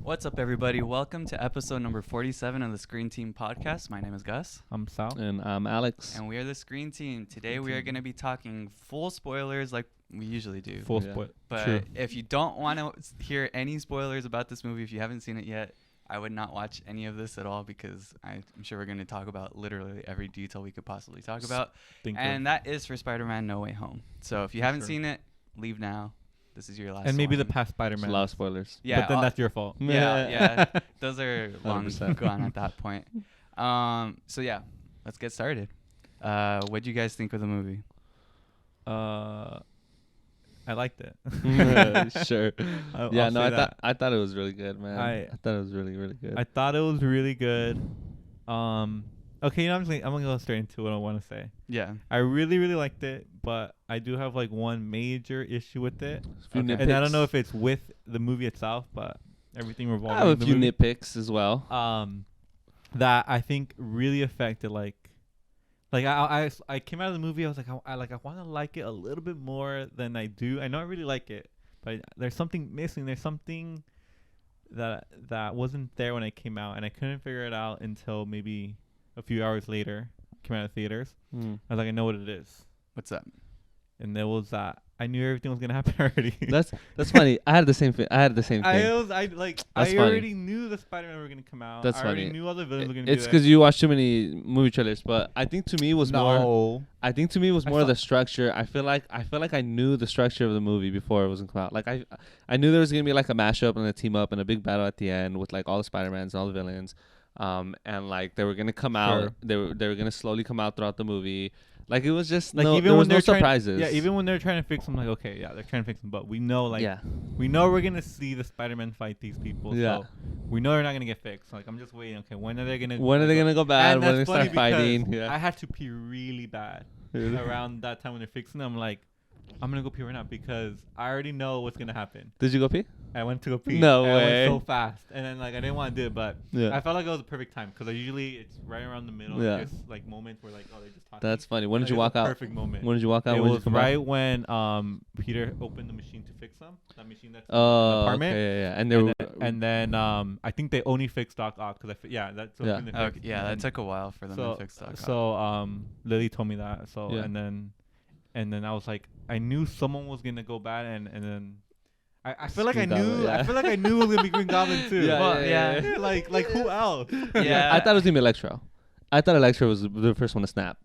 What's up, everybody? Welcome to episode number 47 of the Screen Team podcast. My name is Gus. I'm Sal. And I'm Alex. And we are the Screen Team. Today we are going to be talking full spoilers like we usually do. Full Yeah. spoil. But True. if you don't want to hear any spoilers about this movie, if you haven't seen it yet, I would not watch any of this at all because I'm sure we're going to talk about literally every detail we could possibly talk about. And that is for Spider-Man No Way Home. So if you haven't seen it, leave now. This is your last and maybe one. the past There's Spider-Man. a lot of spoilers. Yeah, but then that's your fault. yeah. Those are long 100%. gone at that point. So yeah, let's get started. What do you guys think of the movie? I liked it. Sure. I'll Yeah, no, say that. I thought it was really good, man. I- I thought it was really, really good. I thought it was really good. Okay, I'm gonna go straight into what I want to say. Yeah. I really, really liked it, but I do have like one major issue with it. Few And I don't nitpicks. know if it's with the movie itself, but everything I revolving. have a around the few movie. nitpicks as well. That I think really affected like I came out of the movie. I was like I want to like it a little bit more than I do. I know I really like it, but there's something missing. There's something that wasn't there when I came out, and I couldn't figure it out until maybe a few hours later. Came out of theaters. I was like, I know what it is, What's up? and there was that. I knew everything was gonna happen already. That's funny. I had the same thing. I That's funny. already knew the Spider-Man were gonna come out. That's I already funny. knew all the villains were gonna It's be because you watch too many movie trailers, but I think to me it was there. more. No. I think to me it was I more thought- the structure. I feel like I knew the structure of the movie before it was gonna come out. Like I knew there was gonna be like a mashup and a team up and a big battle at the end with like all the Spider-Mans and all the villains, and like they were gonna come out. They were gonna slowly come out throughout the movie. Like it was just Like no, even there when was no they're trying, surprises. yeah, even when they're trying to fix them, like okay, yeah, they're trying to fix them, but we know like yeah, we know we're gonna see the Spider-Man fight these people. Yeah. So we know they're not gonna get fixed. Like I'm just waiting. Okay, when are they gonna? when are they gonna go bad? And When that's they start funny fighting? because Yeah. I had to pee really bad around that time when they're fixing them. I'm like, I'm gonna go pee right now because I already know what's gonna happen. Did you go pee? I went to go pee. No and I way. went so fast, and then like I didn't want to do it, but Yeah. I felt like it was the perfect time because usually it's right around the middle. Yeah. There's like moments where like they're just talking. That's funny. When Like, did you it's walk a out? Perfect moment. When did you walk out? It When did you was come out? right when Peter opened the machine to fix them. That machine that's in the Oh, apartment. okay, yeah. And they were And then I think they only fixed Doc Ock because that's Yeah. when they Okay, fixed. yeah, that and took a while for them so to fix that. so Lily told me that. So Yeah. and then I was like, I knew someone was gonna go bad, and then I feel like I Green knew Goblin, yeah. I feel like I knew it was gonna be Green Goblin too. Yeah, Well, yeah, yeah. like who else? Yeah. I thought it was gonna be Electro. I thought Electro was the first one to snap,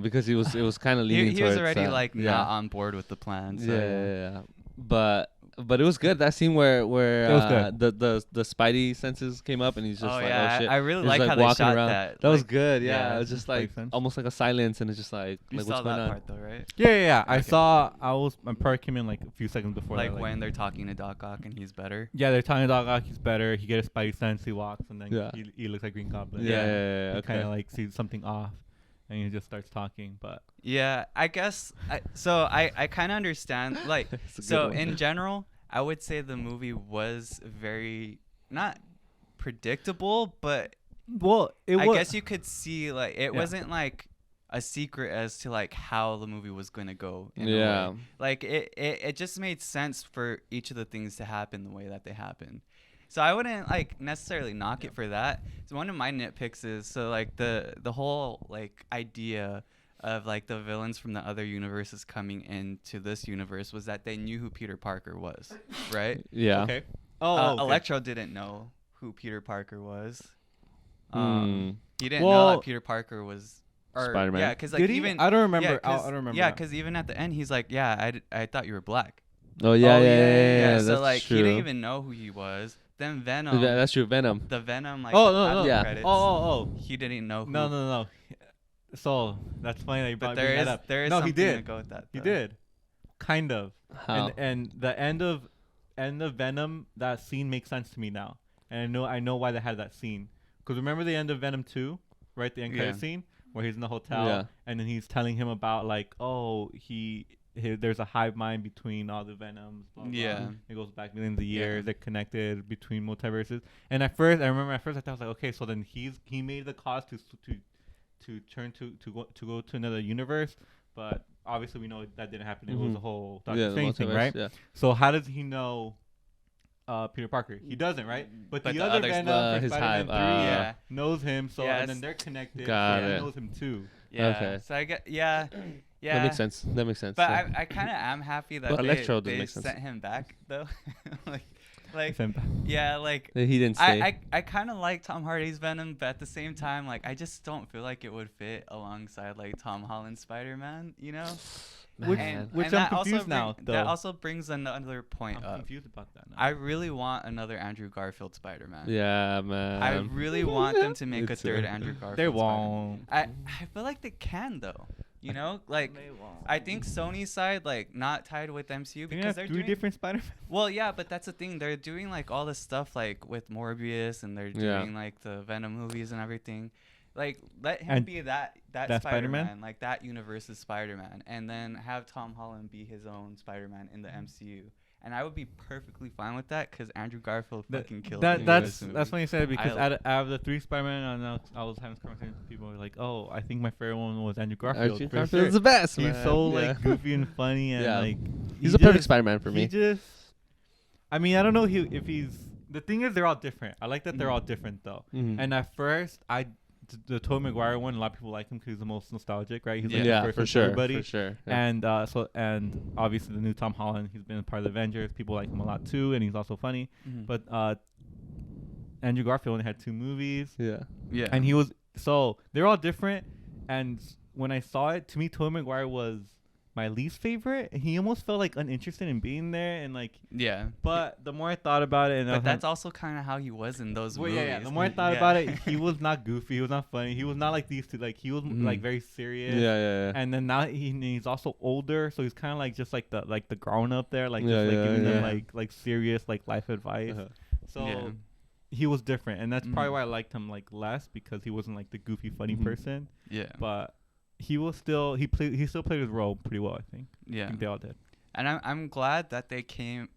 because it was kind of leaning he was towards. already like yeah. not on board with the plan. So, Yeah. But it was good. That scene where It was good. the Spidey senses came up and he's just Oh like, yeah, oh shit. I really He's like just, how they walking shot around. that. That was Like, good. Yeah, yeah, it was just Spidey like sense. almost like a silence, and it's just like You what's saw going that on? part though, right? Yeah. I Okay. saw. My part came in like a few seconds before. Like that, when they're talking to Doc Ock and he's better. Yeah, they're telling Doc Ock he's better. He gets a Spidey sense. He walks, and then Yeah. he looks like Green Goblin. Yeah. He Okay. kind of like sees something off, and he just starts talking. But Yeah, I guess. I kind of understand. Like, It's a good so one. in general, I would say the movie was very not predictable, but well, I guess you could see like it Yeah. wasn't like a secret as to like how the movie was gonna go. In a Yeah. way. Like it just made sense for each of the things to happen the way that they happened. So I wouldn't like necessarily knock it for that. So one of my nitpicks is so like the whole like idea of like the villains from the other universes coming into this universe was that they knew who Peter Parker was, right? Yeah. Okay. Oh, okay. Electro didn't know who Peter Parker was. Hmm. He didn't know Well- that Peter Parker was Spider-Man. Yeah, because like Did he? even I don't remember. Yeah, I don't remember. Yeah, that. because even at the end, he's like, "Yeah, I thought you were black." Oh yeah, Oh, yeah, yeah, yeah. so That's like true. he didn't even know who he was. Then Venom, That's true. Venom. the Venom, like Oh, no, after no. the Yeah. credits, Oh. he didn't know. Who, No. So that's funny that you But brought that up. there is No, he something to did. go with that. He though. did, kind of. How? And the end of Venom, that scene makes sense to me now, and I know why they had that scene. Because remember the end of Venom 2, right? The end credit Yeah. scene where he's in the hotel, Yeah. and then he's telling him about like, oh, there's a hive mind between all the Venoms. Blah, blah. Yeah. It goes back millions of years. Yeah. They're connected between multiverses. And I remember I thought I was like, okay, so then he made the cause to turn to go to another universe, but obviously we know that didn't happen. It was Mhm. the whole Yeah, Doctor the Strange thing, multiverse, right? Yeah. So how does he know Peter Parker. He doesn't, right? But But the the other others, Venom for his Spider-Man hive, 3 yeah. knows him, so Yes. and then they're connected. Got so he it. knows him too. Yeah. Okay. So I get yeah. Yeah. That makes sense. That makes sense. But yeah. I kind of am happy that But Electro doesn't they make sense. sent him back though. like Same- yeah, like He didn't stay. I kind of like Tom Hardy's Venom, but at the same time, like I just don't feel like it would fit alongside like Tom Holland's Spider-Man, you know? Which- Man. which I'm that also confused now, That though. also brings another point I'm up. confused about that now. I really want another Andrew Garfield Spider-Man. Yeah, man. I really want them to make Me a third too. Andrew Garfield. They Spider-Man. won't. I feel like they can though. You know, like I think Sony's side like not tied with MCU They because have they're 3 doing different Spider-Man. well, yeah, but that's the thing. They're doing like all this stuff like with Morbius, and they're Yeah. doing like the Venom movies and everything. Like, let him And be that that Spider-Man? Spider-Man, like that universe's Spider-Man, and then have Tom Holland be his own Spider-Man in the MCU. And I would be perfectly fine with that because Andrew Garfield fucking killed me in That's this movie. funny you said it because I- out of the 3 Spider-Man, I was having this conversation with people who were like, oh, I think my favorite one was Andrew Garfield. Archie for Garfield's sure. the best, He's man. so Yeah. like goofy and funny and Yeah. like He's he a perfect just- Spider-Man for He me. just, I mean, I don't know if he's. The thing is, they're all different. I like that they're all different though. Mhm. And at first, the Tobey Maguire one, a lot of people like him because he's the most nostalgic, right? He's like yeah, the first for one sure. everybody. For sure. Yeah. And obviously the new Tom Holland, he's been a part of the Avengers. People like him a lot too, and he's also funny. Mhm. But Andrew Garfield only had 2 movies, yeah. yeah, and he was so they're all different. And when I saw it, to me, Tobey Maguire was my least favorite. He almost felt like uninterested in being there, and like. yeah. But the more I thought about it, and I But was that's like, also kind of how he was in those well, movies. yeah. The more I thought Yeah. about it, he was not goofy. He was not funny. He was not like these two. Like he was Mhm. like very serious. Yeah, yeah, yeah. And then now he's also older, so he's kind of like just like the grown up there, like Yeah, just like yeah, giving them yeah. like serious like life advice. Uh-huh. So Yeah. he was different, and that's probably Mhm. why I liked him like less because he wasn't like the goofy funny Mhm. person. Yeah, But he still played his role pretty well. I think. I yeah. think they all did. And I'm glad that they came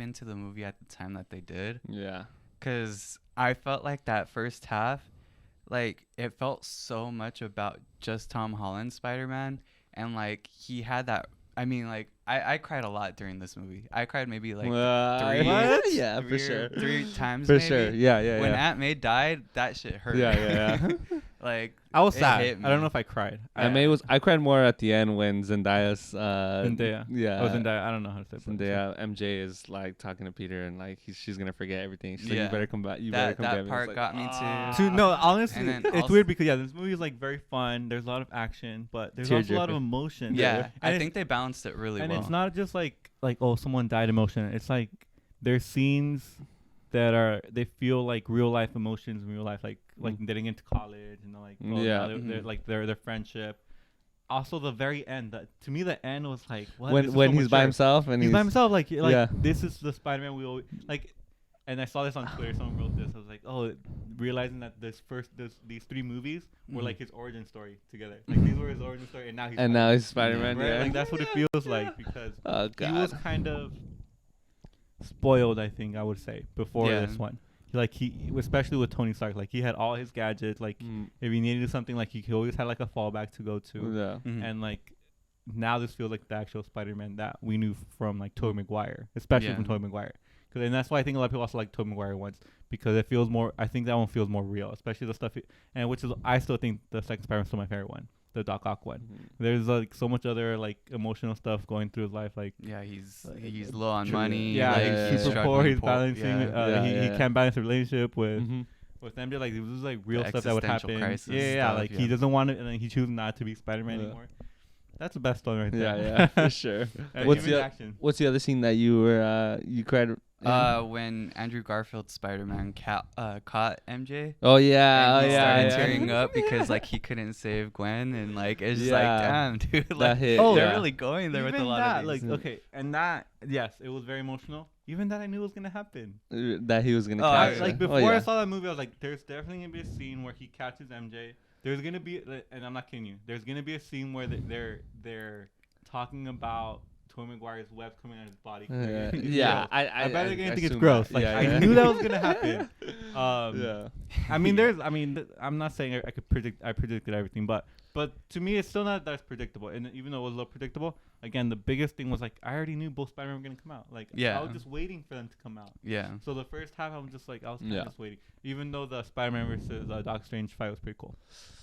into the movie at the time that they did, Yeah. because I felt like that first half, like it felt so much about just Tom Holland's Spider-Man, and like he had that. I mean, like I cried a lot during this movie. I cried maybe like three- What? Yeah, three for or sure. 3 times For maybe. sure. Yeah, yeah, When yeah. Aunt May died, that shit hurt. Yeah, yeah, yeah. Like I was it sad. hit I don't me. know if I cried. I cried more at the end when Zendaya's Zendaya. Yeah. Oh, Zendaya. I don't know how to say it. Zendaya MJ is like talking to Peter and like she's gonna forget everything. She's like, Yeah. you better come back. You better that come get that me. part It's got me ah. too. No, honestly, And then it's also- weird because this movie is like very fun. There's a lot of action, but there's also a lot of Tearjerker. emotion. Yeah, And I it's- think they balanced it really and well. it's not just like oh someone died emotion. It's like there's scenes that they feel like real life emotions in real life, like getting into college and like Yeah. they're Mhm. like their friendship. Also, the very end. To me, the end was like what? This When is when so he's by mature. himself and He's by himself. Like Yeah. this is the Spider-Man we always like. And I saw this on Twitter. Someone wrote this. I was like, oh, realizing that these 3 movies were Mhm. like his origin story together. Like these were his origin story, and now he's and now he's Spider-Man. right? Yeah. Like that's what it feels like because Oh he was god. kind of spoiled. I think I would say before Yeah. this one. Like he, especially with Tony Stark, like he had all his gadgets. Like Mm, if he needed something, like he always had like a fallback to go to. yeah. Mhm. And like now this feels like the actual Spider-Man that we knew from like Tobey Maguire, especially Yeah. from Tobey Maguire. And that's why I think a lot of people also like Tobey Maguire ones because it feels more. I think that one feels more real, especially the stuff. And which is I still think the second Spider-Man's still my favorite one, the Doc Ock one. Mhm. There's like so much other like emotional stuff going through his life, like. Yeah, he's Uh, low on True. money. Yeah, like, yeah, he's super yeah. poor. He's struggling balancing. Yeah. Yeah, He yeah. can't balance a relationship with Mhm. MJ. Like this is like real The stuff that would existential happen. crisis Yeah, stuff, like yeah. he doesn't want it, and then he chooses not to be Spider-Man Yeah. anymore. That's the best one right Yeah, there. yeah, for sure. And What's even the action? What's the other scene that you were you cried? in? When Andrew Garfield's Spider-Man caught MJ. Oh yeah, And oh he yeah, started yeah. tearing up because like he couldn't save Gwen, and like it's just like Yeah. damn, dude, That like hit. Oh, they're yeah. really going there with a Even lot that, of like these. okay, and that yes, it was very emotional. Even that I knew was gonna happen. That he was gonna Oh, catch. yeah. Like her. before Oh, yeah. I saw that movie, I was like, "There's definitely gonna be a scene where he catches MJ. There's gonna be, and I'm not kidding you. There's gonna be a scene where they're talking about Tobey Maguire's webs coming out of his body. Yeah, I bet they're gonna think it's assume gross. that. Like Yeah, I yeah. knew that was gonna happen. Yeah. Yeah. I mean, I'm not saying I could predict. I predicted everything, but But to me, it's still not that predictable. And even though it was a little predictable, again, the biggest thing was like I already knew both Spider-Man were gonna come out. Like Yeah. I was just waiting for them to come out. Yeah. So the first half, I was just like I was kind of Yeah. just waiting. Even though the Spider-Man versus Doctor Strange fight was pretty cool.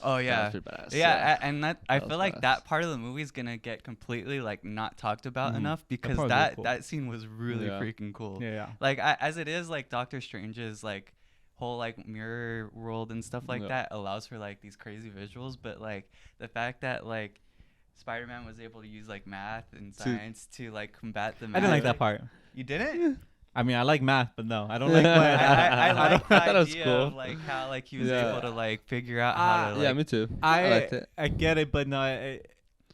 Oh That yeah. was pretty badass, Yeah, and that I That feel was like badass. that part of the movie is gonna get completely like not talked about Mhm. enough because part was that really cool. that scene was really Yeah. freaking cool. Yeah. Like as it is, like Doctor Strange's like whole like mirror world and stuff like Yeah. that allows for like these crazy visuals, but like the fact that like Spider-Man was able to use like math and science to like combat the I math. didn't like that part. You didn't? I mean, I like math, but no, I don't like. I, I I like the thought it was idea cool. of like how like he was Yeah. able to like figure out how to like Yeah, me too. I liked it. I get it, but no,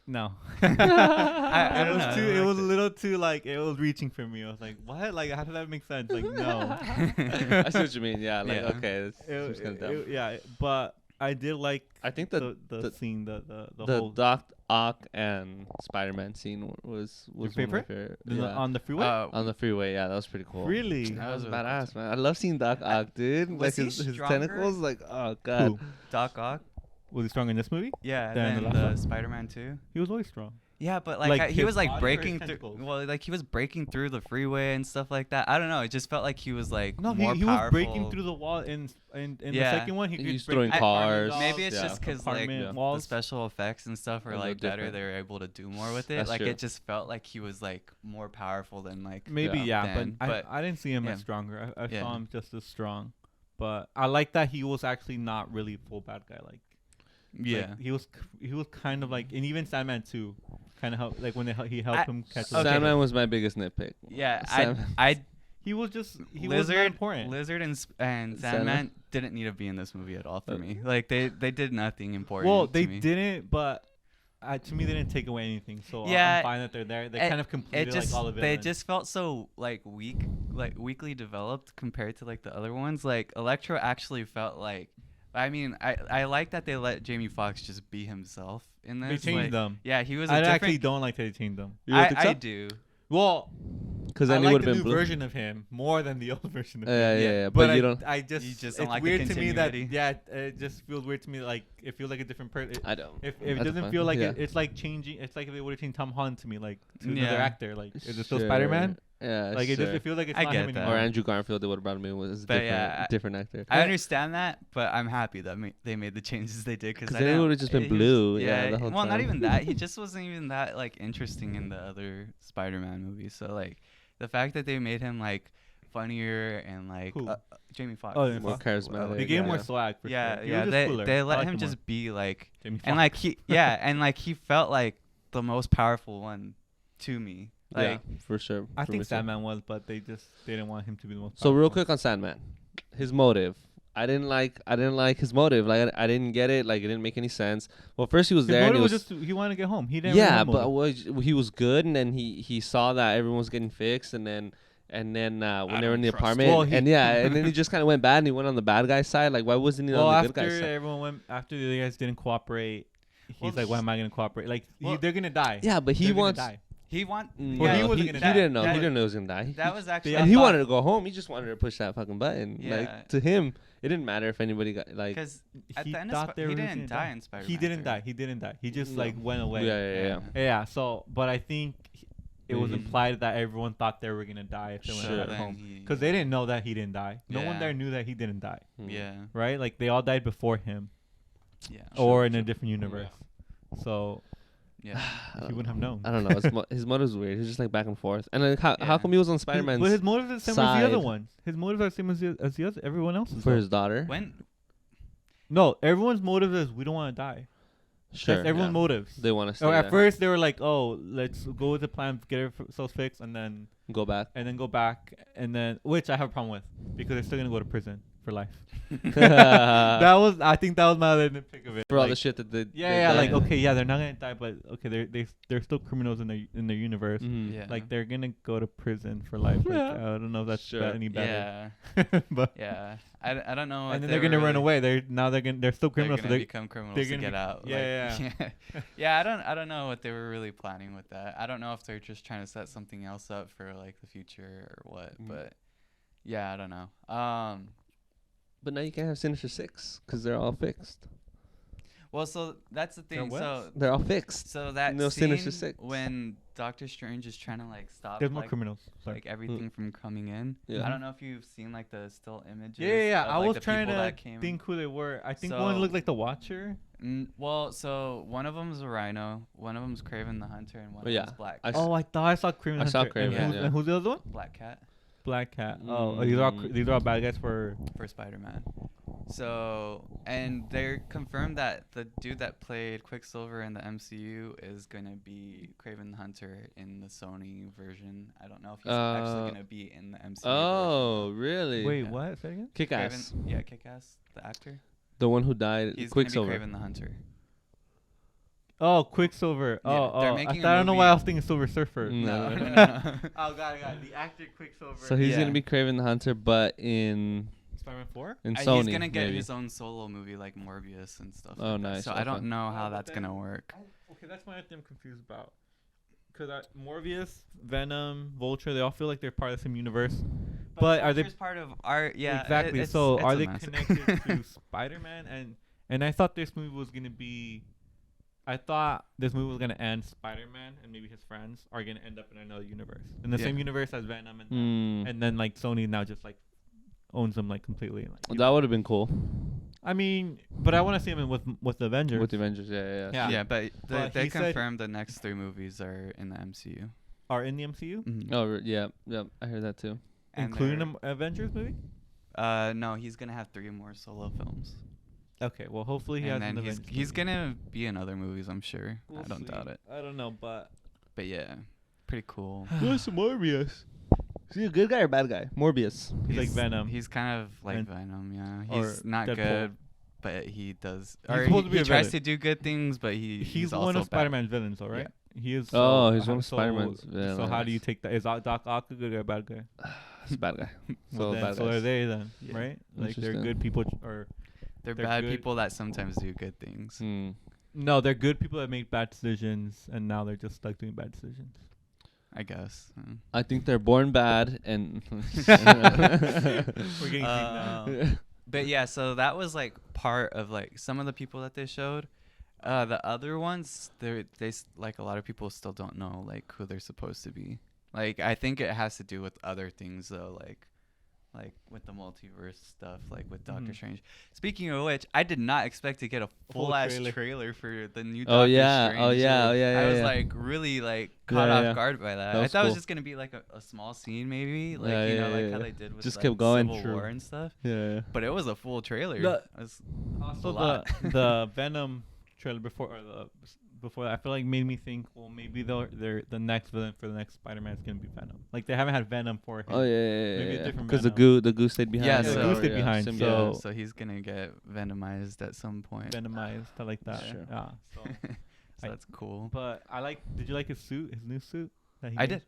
no. I it don't was know, too. I It was liked a it. little too like it was reaching for me. I was like, what? Like, how did that make sense? Like, no. I see what you mean. Yeah, like Yeah. okay, this seems kind of dumb. Yeah, but I did like I think the the- scene, the the whole Doc Ock and Spider-Man scene was one of my favorite? favorite. the- on the freeway. On the freeway, yeah, that was pretty cool. Really? That That was was really cool badass, man. I love seeing Doc Ock, dude. Like Was he his stronger? tentacles, like oh god. Who? Doc Ock? Was he strong in this movie? Yeah, Than and the then last the one? Spider-Man 2. He was always strong. Yeah, but like, Like he his was like body or his breaking through. tentacles? Well, like he was breaking through the freeway and stuff like that. I don't know. It just felt like he was like No, more he was powerful. breaking through the wall in the Yeah. second one. He He's could break throwing through cars. apartment Maybe it's Yeah. just because like apartment the the walls. special effects and stuff are A little like better. different. They were able to do more with it. That's like true. it just felt like he was like more powerful than like. Maybe Yeah. yeah, but, But- I didn't see him yeah. as stronger. I Yeah. saw him just as strong. But I like that he was actually not really full bad guy. Like Yeah. like, he was kind of like, and even Sandman too, kind of helped. Like when he helped him catch. the Okay. Sandman was my biggest nitpick. Yeah, Sam- I He was just he was not Lizard, important. Lizard and Sandman? Sandman didn't need to be in this movie at all for me. Like they did nothing important. Well, to they me. didn't, but to me they didn't take away anything. So Yeah, I'm fine that they're there. They it- kind of It completed just like all of it. they just felt so like weakly developed compared to like the other ones. Like Electro actually felt like. I mean, I like that they let Jamie Foxx just be himself in they this. changed like, them. Yeah, he was a I different. actually don't like that they changed them. You don't think so? I do. Well, Because I then he like would the have new been blue. version of him more than the old version of him. Yeah, yeah, Yeah. yeah. But But you don't. I just, You just it's don't like the weird to me that continuity? it just feels weird to me. Like it feels like a different person. I don't. If That's it doesn't fine. feel like Yeah. it's like changing. It's like if they would have changed Tom Holland to me, like to another Yeah. actor. Like is it still Sure. Spider-Man? Yeah, Like it sure. just it feels like it's I not get him that. anymore. Or Andrew Garfield, they would have brought him in was a But different, yeah, different actor. I understand that, but I'm happy that they made the changes they did 'Cause because then it would've just been blue, yeah, the whole well, not time. even that. He just wasn't even that like interesting in the other Spider-Man movies. So like the fact that they made him like funnier and like Who? Jamie Foxx. Oh, Jamie More Foxx. charismatic. They gave him yeah. more swag. For yeah, sure. He yeah. was just They cooler. they I let liked him more. just be like Jamie and like he and like he felt like the most powerful one to me. Like Yeah, for sure. I for think me too. Sandman was, but they didn't want him to be the most. So real powerful. quick on Sandman, his motive. I didn't like his motive. Like I didn't get it. Like it didn't make any sense. Well, first he was His there and motive he was just he wanted to get home. He didn't. yeah, really have a motive. but he was good, and then he saw that everyone was getting fixed, and then when they were in the don't trust apartment, Well, he- and then he just kind of went bad, and he went on the bad guy side. Like why wasn't he Well, on the good guy after side? everyone went, after the other guys didn't cooperate, he's Well, like, "Why am I gonna cooperate?" Like well, they're gonna die. Yeah, but he They're gonna wants. die. he want. No, Well, he yeah, wasn't he gonna didn't know. that- He didn't know he was gonna die. That was actually. And I he thought- wanted to go home. He just wanted to push that fucking button. Yeah. Like to him, it didn't matter if anybody got like. Because at He the end thought of they he were didn't gonna die in Spider-Man. He didn't 3. die. He didn't die. He just No. like went away. Yeah. Yeah. So, but I think it was Mhm. implied that everyone thought they were gonna die if they Sure. went back Then home, he- because they didn't know that he didn't die. No one Yeah. there knew that he didn't die. Hmm. Yeah. Right? Like they all died before him, Yeah. or in a different universe. So Yeah. he wouldn't have known. I don't know. His motive's weird. He's just like back and forth. And then how Yeah. come he was on Spider-Man's But his motives are the same as the other side. ones. His motives are the same as the other everyone else's. for though. his daughter? When No, everyone's motive is we don't want to die. Sure. That's everyone's yeah. motives. They want to stay Or at there. first they were like, "Oh, let's go with the plan, get ourselves fixed, and then Go back. go back, and then which I have a problem with because they're still gonna go to prison for life." I think that was my other nitpick of it. For all Like, the shit that they. yeah, they like done. okay, yeah, they're not gonna die, but okay, they're still criminals in their universe. Mhm. Yeah. Like they're gonna go to prison for life. Like, Yeah. I don't know if that's Sure. any better. Yeah. but Yeah. I don't know. and then they're gonna run away. They're still They're criminals. gonna So become criminals they're to gonna get be- out. yeah, like, yeah. I don't know what they were really planning with that. I don't know if they're just trying to set something else up for like the future or what. Mm. But yeah, I don't know. But now you can't have Sinister Six because they're all fixed. Well, so that's the thing. what? So They're all fixed. that No scene Sinister Six. when Doctor Strange is trying to like stop There's more like, criminals. Sorry. like everything from coming in. Yeah. I don't know if you've seen like the still images. Yeah. Of, I like, was the trying people to that came. think who they were. I think So- one looked like the Watcher. Well, so one of them's a Rhino, one of them's Kraven the Hunter, and one Oh, of yeah. them's Black I Cat. s- Oh, I thought I saw Kraven. I saw Hunter. Kraven, And who's, yeah. and who's the other one? Black Cat Black Cat. Oh, these are all bad guys for. for Spider-Man. So, and they're confirmed that the dude that played Quicksilver in the MCU is gonna be Kraven the Hunter in the Sony version. I don't know if he's actually gonna be in the MCU. Oh, really? Wait, Yeah. what? Say again? Kick version. ass. Kraven, yeah, Kick-Ass, the actor. The one who died. He's Quicksilver. gonna be Kraven the Hunter. Oh, Quicksilver. Yeah, Oh, they're oh. making a I don't know why movie- I was thinking Silver Surfer. No. No. Oh, got it. The actor Quicksilver. So he's Yeah. gonna be Kraven the Hunter, but in Spider-Man 4? Sony. He's gonna get maybe. his own solo movie like Morbius and stuff. Oh, like that. nice, So I okay. don't know how Oh, but that's gonna then- work. Okay, that's my thing I'm confused about. Because Morbius, Venom, Vulture, they all feel like they're part of the same universe. But are they Vulture's part of our exactly? it's- So it's are a they mess. connected to Spider-Man? And I thought this movie was gonna be. I thought this movie was gonna end. Spider-Man and maybe his friends are gonna end up in another universe, in the Yeah. same universe as Venom, and Hmm. and then like Sony now just like owns them like completely. Like, Well, that would have been cool I mean, but I want to see him in with the Avengers. with the Avengers. Yeah. Yeah. Yeah, but But they he said- confirmed the next 3 movies are in the MCU. Are in the MCU, Mhm. Oh, yeah. I heard that too. And including they're- the Avengers movie. No, he's gonna have 3 more solo films. Okay, well hopefully he has And an then Avengers he's movie. gonna be in other movies, I'm sure. We'll I don't see. doubt it. I don't know, but But yeah, pretty cool. What's Morbius? Is he a good guy or bad guy? Morbius. he's like Venom. He's kind of like And- Venom, yeah. or He's not Deadpool. good, but he does. He's Or supposed to be he a tries villain. to do good things, but He's also one of bad. Spider-Man's villains, though, right? He is. Oh, so- he's one of so- Spider-Man's So how do you villains. take that? Is Doc Ock a good guy or a bad guy? He's a bad guy. Well, So then, bad so are guys. they then, Yeah. right? Like they're Interesting. good people, or They're They're bad good. people that sometimes do good things. Hmm. no, they're good people that make bad decisions, and now they're just stuck doing bad decisions. I guess. I think they're born bad and. We're getting deep now. But yeah, so that was like part of like some of the people that they showed. The other ones, like a lot of people still don't know like who they're supposed to be. Like I think it has to do with other things though, like with the multiverse stuff, like with Doctor Mhm. Strange. Speaking of which, I did not expect to get a full full ass trailer. trailer for the new Oh, Doctor yeah. Strange. Oh, yeah. Oh, yeah, I yeah, was yeah. like really like Yeah, caught off yeah. guard by that. That I was thought it was cool. just gonna be like a small scene maybe, like Yeah, you know, yeah, like yeah, how yeah. they did with Just like, kept going. Civil True. War and stuff. Yeah. But it was a full trailer. The- It was Also, a lot. the Venom trailer before that, I feel like made me think, well, maybe the next villain for the next Spider-Man is gonna be Venom. Like they haven't had Venom for him. Oh yeah, Maybe a yeah. different Because the Venom. goo stayed behind. Yeah, or so- whatever, Goo stayed behind, symbiote. so- so he's gonna get venomized at some point. Venomized, I like that. Sure. Yeah. So, So that's cool. but did you like his suit, his new suit? That he I made? did.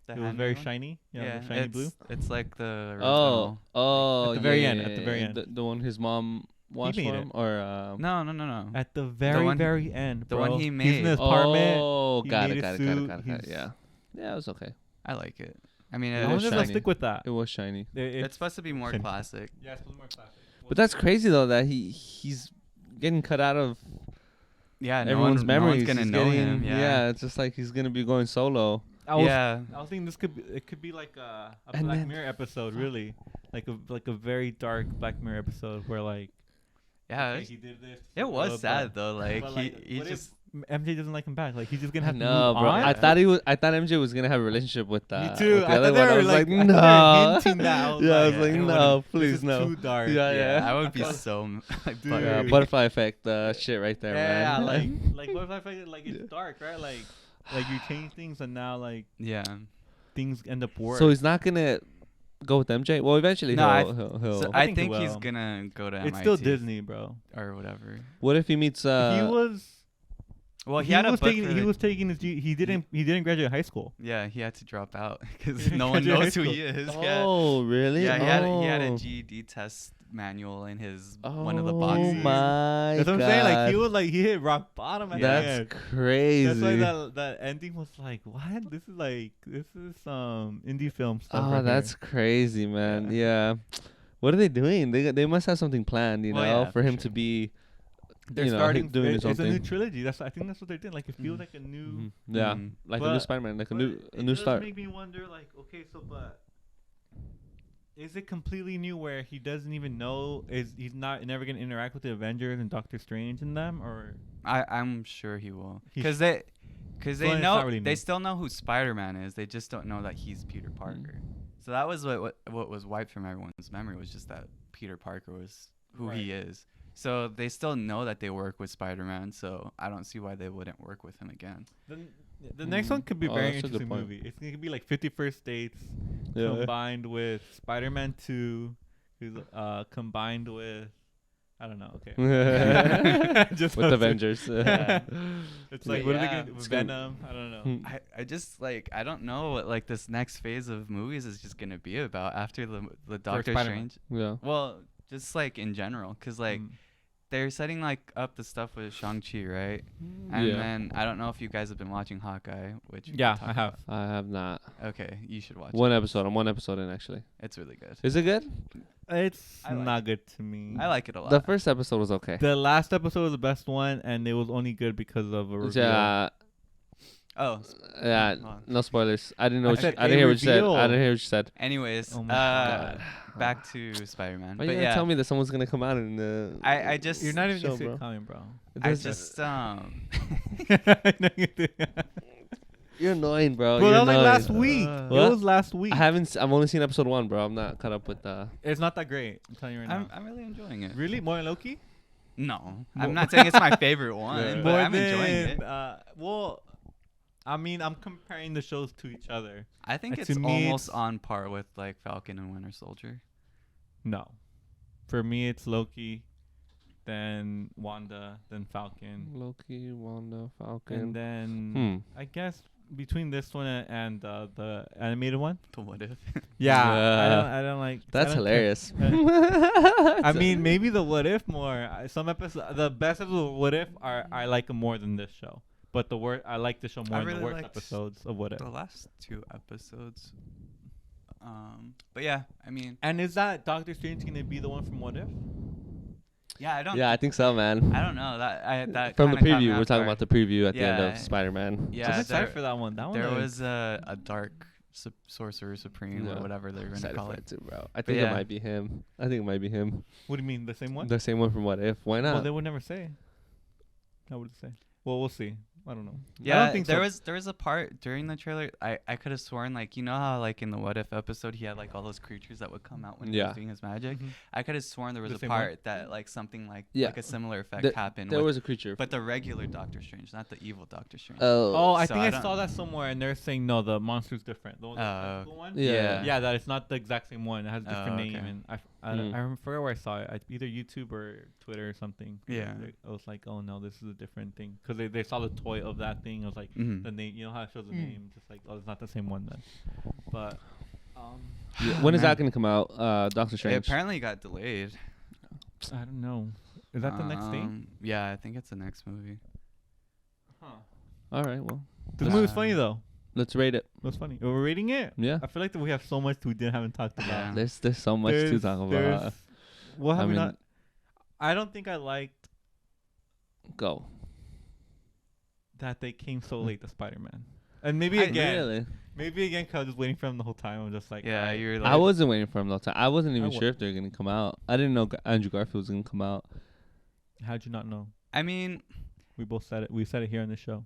The It was hand very one? shiny. Yeah, Yeah, shiny it's, blue. It's like the Oh, original. oh. At the very yeah, end, yeah, at the yeah, very yeah. end. The one his mom watched made for it. him, or No. At the very one- very end, the bro. one he He's in made. his apartment. Oh, he got made it, his got it, suit, got it. he's- Yeah, yeah, it was okay. I like it. I mean, It I was was it's, just like shiny. stick with that. It was shiny. it's supposed to be more shiny. classic. Yeah, it's a little more classic. But that's crazy though that he's getting cut out of Yeah, everyone's no memories. one's gonna He's know getting- him. Yeah. it's just like he's gonna be going solo. I was Yeah. thinking this could be like a And Black then- Mirror episode, really, like a very dark Black Mirror episode where like Yeah. okay, he did this. It was but- sad though. Like but, he what just if MJ doesn't like him back? Like he's just gonna I have to know, move bro. on? I thought MJ was gonna have a relationship with Me with too. the I other thought they one. I were was like, like, I thought they were no. hinting that. I was Yeah, I was like, like, it no, wouldn't- please this is no. Too dark. Yeah, yeah, yeah. I would be so like Dude. Yeah, butthurt. butterfly effect, shit right there, Yeah, man. like what if I feel like it's dark, right? Like you change things and now like Yeah. things end up worse. So he's not gonna go with MJ. Well, eventually No, I he'll. So I I think he think he's will. gonna go to MIT. it's still Disney, bro. or whatever. What if he meets? he was. Well, he had a was book taking. for He the- was taking his. He didn't graduate high school. Yeah, he had to drop out He because didn't no one graduate high knows who school. he is. Yeah. Oh, really? Yeah, he had a Oh. GED test manual in his one of the Oh boxes. my That's what I'm god. saying. Like he was like he hit rock bottom at the That's end. crazy. That's why that ending was like, what? This is some indie film stuff. Oh, right that's here. crazy, man. Yeah. What are they doing? They must have something planned, you Well, know, yeah, for for him to sure. be they're you know, starting doing his own it's a new thing. trilogy. I think that's what they're doing. Like it feels like a new. Yeah, Mhm. like a But- new Spider-Man, like a but new it new does start. make me wonder, like, okay, so but is it completely new where he doesn't even know he's not never gonna interact with the Avengers and Doctor Strange and them, or I'm sure he will, He's- because So they it's know not really they new. still know who Spider-Man is. They just don't know that he's Peter Parker. So that was what was wiped from everyone's memory, was just that Peter Parker was who he is. So they still know that they work with Spider-Man. So I don't see why they wouldn't work with him again. the next one could be a Oh, very that's a good interesting point. movie. It could be like 51st Dates Yeah. combined with Spider-Man 2, combined with I don't know. Okay, just With Avengers. Yeah. It's like what are they Yeah. gonna do? It's gonna- Venom? I don't know. I just like I don't know what like this next phase of movies is just gonna be about after the Doctor Spider-Man. Strange. Yeah. Well, just like in general, cause like Mm. they're setting like up the stuff with Shang-Chi, right? And Yeah. then I don't know if you guys have been watching Hawkeye, which we can Yeah, talk I have. I have not. about. Okay, you should watch One episode. I'm one episode in actually. it. It's really good. Is it good? It's I like not good to me. I like it a lot. The first episode was okay. The last episode was the best one, and it was only good because of a reveal. Yeah. Oh, Yeah. hold on. No spoilers. I didn't know. I What you, said I didn't a hear what you said. reveal. I didn't hear what you said. anyways, Oh my God. back to Spider-Man. Why But you gotta yeah, tell me that someone's gonna come out and I just You're not even show, gonna see bro. it coming, bro. I just You're annoying, bro. Bro, You're that was like annoying. last week. What? It was last week. I haven't. I've only seen episode 1, bro. I'm not caught up with It's not that great. I'm telling you right now. I'm really enjoying it. Really, more than Loki? No, More- I'm not saying it's my favorite one, Yeah. but More I'm enjoying it. well, I mean, I'm comparing the shows to each other. I think to it's me, almost it's- on par with like Falcon and Winter Soldier. No, for me, it's Loki, then Wanda, then Falcon, Loki, Wanda, and Falcon. then I guess between this one and the animated one. The What If? Yeah, Yeah. I don't like. I That's don't care. hilarious. I mean, maybe the What If more. Some episodes, the best episodes of What If I like them more than this show. But I like the show more I than really the worst liked episodes of What If. The last 2 episodes. But yeah, I mean, And is that Doctor Strange gonna be the one from What If? yeah, I don't. Yeah, I think so, man. I don't know that From the kinda caught me preview, off we're talking guard. about the preview at the end Yeah. of Spider-Man. Yeah, I'm excited there- for that one. That one. There looks- was a dark sorcerer supreme Yeah. or whatever they're gonna Excited call for it. it too, bro. I think it yeah. might be him. I think it might be him. What do you mean, the same one? The same one from What If? Why Well, not? they would never say. I would say. Well, we'll see. I don't know. Yeah, I don't think there so. was a part during the trailer I could have sworn, like, you know how like in the What If episode he had like all those creatures that would come out when he Yeah. was doing his magic. Mhm. I could have sworn there was The a same one? part that like something like Yeah. like a similar effect The- happened. There with, was a creature. but the regular Doctor Strange, not the evil Doctor Strange. Oh, I So think I I don't- saw that somewhere, and they're saying no, the monster's different. The one, Oh, the tentacle one. Yeah. Yeah, that it's not the exact same one. It has a different Oh, name, okay. and Mm. I forgot where I saw it. Either YouTube or Twitter or something. Yeah. I was like, oh no, this is a different thing, because they saw the toy of that thing. I was like, Mhm. the name. You know how it shows the name, just like, oh, it's not the same one then. But Yeah, when is Man. that going to come out? Doctor It Strange. apparently got delayed. I don't know. Is that the next date? Yeah, I think it's the next movie. All right, well, The Uh, movie's funny though. let's rate it. It was funny. We're rating it. Yeah. I feel like that we have so much we haven't talked about. Yeah. There's so much to talk about. What have I we mean- not? I don't think I liked Go. that they came so late to Spider-Man. And maybe I- again, Really? maybe again, cause I was just waiting for him the whole time. I'm just like, Yeah, alright. you're like I wasn't waiting for him the time. I wasn't even I sure if they're going to come out. I didn't know Andrew Garfield was going to come out. How'd you not know? I mean, We both said it. We said it here on the show.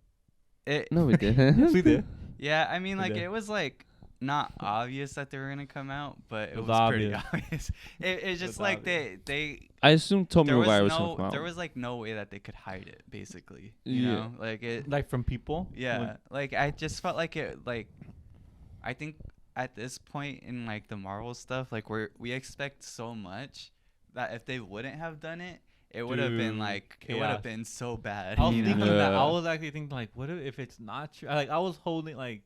it No, we didn't. Yes, we did. Yeah, I mean, We like did. it was like not obvious that they were gonna come out, but it It was was pretty obvious. obvious. It's just was like obvious. they I assumed Tobey there was Maguire was going to no come out. there was like no way that they could hide it, basically. You Yeah. know, like it. Like from people. Yeah, like I just felt like it. Like I think at this point in like the Marvel stuff, like we expect so much that if they wouldn't have done it, it would have been Dude, like it would chaos. have been so bad. I was you know? thinking that. I Yeah. was actually thinking like, what if it's not true? Like I was holding like,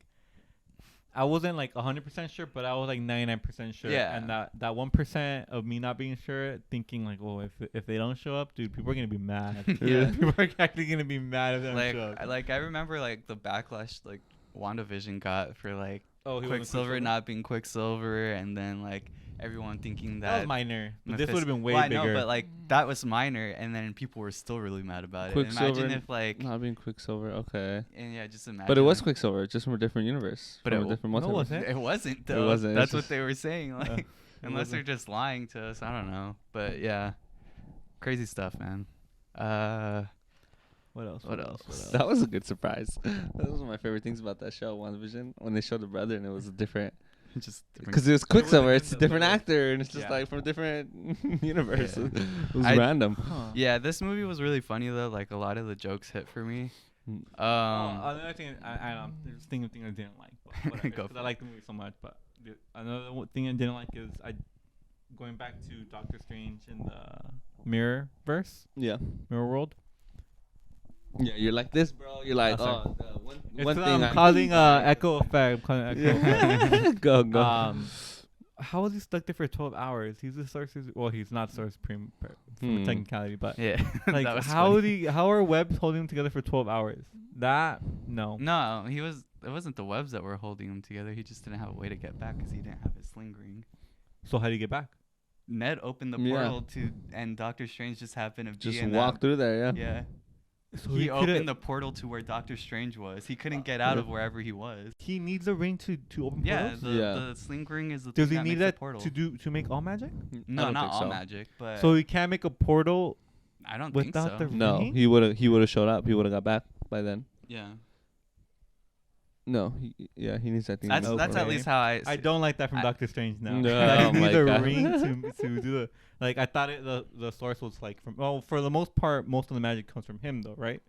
I wasn't like 100% sure, but I was like 99% sure. Yeah. And that 1% of me not being sure, thinking like, well, if they don't show up, dude, people are gonna be mad. Yeah. People are actually gonna be mad if they don't show up. like I remember like the backlash like WandaVision got for like Oh, he wasn't Quicksilver not being Quicksilver, and then like everyone thinking That was that minor. But this Mephisto- would have been way well, I bigger. know, but like that was minor, and then people were still really mad about it. Quicksilver Imagine if like, not being Quicksilver. Okay. and yeah, just imagine. But it was like- Quicksilver, just from a different universe. But from it a different no, multiverse. wasn't. It wasn't though. wasn't, it's That's what just- they were saying. Like, It unless they're wasn't. just lying to us. I don't know. But yeah, crazy stuff, man. What else? What else? That was a good surprise. That was one of my favorite things about that show, WandaVision, when they showed the brother and it was a different, Just because it was So it Quicksilver. wasn't It's a the different little- actor, and it's just Yeah. like from a different universe. Yeah. It was I- random. Huh. yeah, this movie was really funny though. Like a lot of the jokes hit for me. Mm. Another thing, there's a thing I didn't like. But whatever, Go 'cause for I it. like the movie so much. But thing I didn't like is going back to Doctor Strange in the Mirror verse, Yeah. Mirror World. Yeah, you're like this, bro. You're like, sorry. oh, the one It's thing I'm I causing echo effect. I'm causing echo effect. Yeah. go. How was he stuck there for 12 hours? He's the Sorcerer's. Well, he's not Sorcerer's Supreme from a Hmm. technicality, but Yeah, like, that was how funny. how are webs holding him together for 12 hours? That no. No, he was. It wasn't the webs that were holding him together. He just didn't have a way to get back because he didn't have his sling ring. So how do you get back? Ned opened the Yeah. portal to, and Doctor Strange just happened to Just be in walk that. through there, yeah. Yeah, So he coulda- opened the portal to where Doctor Strange was. He couldn't get out of wherever he was. He needs a ring to open Yeah, portals. Yeah. the sling ring is the Does thing he that need makes that the portal. to make all magic? No, I don't not think all so. magic, but So he can't make a portal. I don't think without so. the- No, Ring? he would have showed up. He would have got back by then. Yeah, No, he needs that thing. that's to that's open. at least how I. I don't like that from I- Doctor Strange now. No, That oh he needs my a God. ring to do it. Like I thought the source was like from. Well, for the most part, most of the magic comes from him, though, right?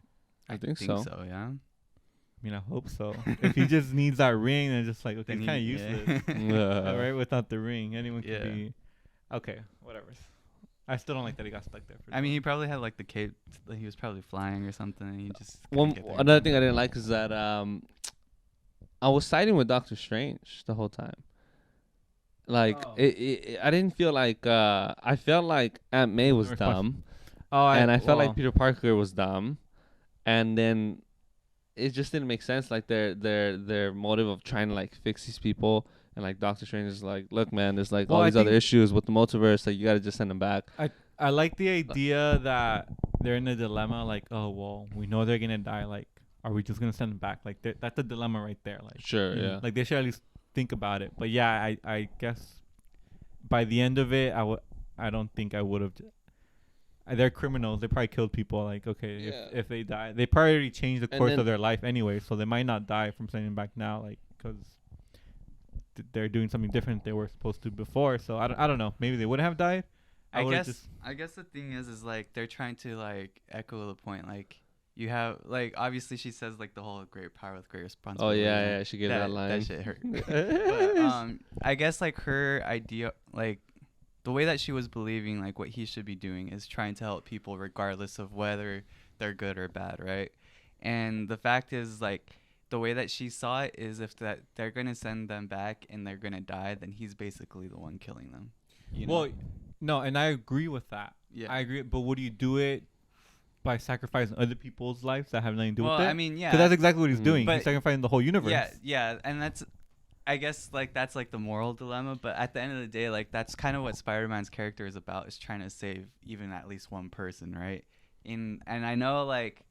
I think so. Yeah. I mean, I hope so. If he just needs that ring, then just like okay, Then it's kind of he- useless. yeah. All right, without the ring, anyone Yeah. could be. Okay, whatever. I still don't like that he got stuck there. For I mean, he probably had like the cape. Like, he was probably flying or something. And he just. couldn't One get there. another thing I didn't like is that I was siding with Doctor Strange the whole time. Like Oh. I didn't feel like I felt like Aunt May was Response- dumb, oh, and I felt well, like Peter Parker was dumb, and then it just didn't make sense. Like their motive of trying to like fix these people, and like Doctor Strange is like, look, man, there's like Well, all I these other think- issues with the multiverse. Like you gotta just send them back. I like the idea that they're in a dilemma. Like, oh well, we know they're gonna die. Like, are we just gonna send them back? Like, that's a dilemma right there. Like, Sure, you know, yeah. like they should at least think about it. But yeah, I guess by the end of it, I don't think I would have. They're criminals. They probably killed people. Like, okay, Yeah. if they die, they probably already changed the And course then- of their life anyway, so they might not die from sending them back now, like, because they're doing something different they were supposed to before. So I don't know. Maybe they would have died. I would've guess the thing is like they're trying to like echo the point. Like you have like obviously she says like the whole great power with great Oh responsibility. yeah, she gave that line. That shit hurt. But, I guess like her idea, like the way that she was believing, like what he should be doing is trying to help people regardless of whether they're good or bad, right? And the fact is like the way that she saw it is if that they're gonna send them back and they're gonna die, then he's basically the one killing them. You know? Well, no, and I agree with that. Yeah. I agree. But would you do it by sacrificing other people's lives that have nothing to do with it? I mean, yeah. Because that's exactly what he's doing. But- He's sacrificing the whole universe. Yeah, and that's, I guess, like that's like the moral dilemma. But at the end of the day, like that's kind of what Spider-Man's character is about: is trying to save even at least one person, right? And I know like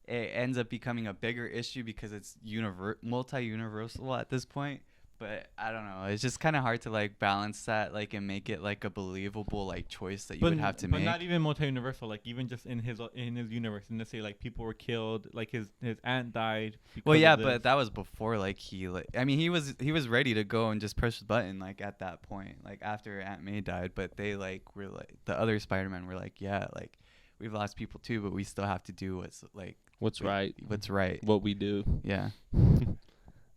it ends up becoming a bigger issue because it's multi-universal at this point. But I don't know. It's just kind of hard to like balance that, like, and make it like a believable like choice that you would have to but make. not even multi-universal. Like even just in his universe, and let's say like people were killed, like his aunt died. Well, because yeah, of this. but that was before like he like I mean he was ready to go and just push the button like at that point, like after Aunt May died, but they like were like the other Spider-Man were like, yeah, like we've lost people too, but we still have to do what's like What's right? what's right. What we do? Yeah.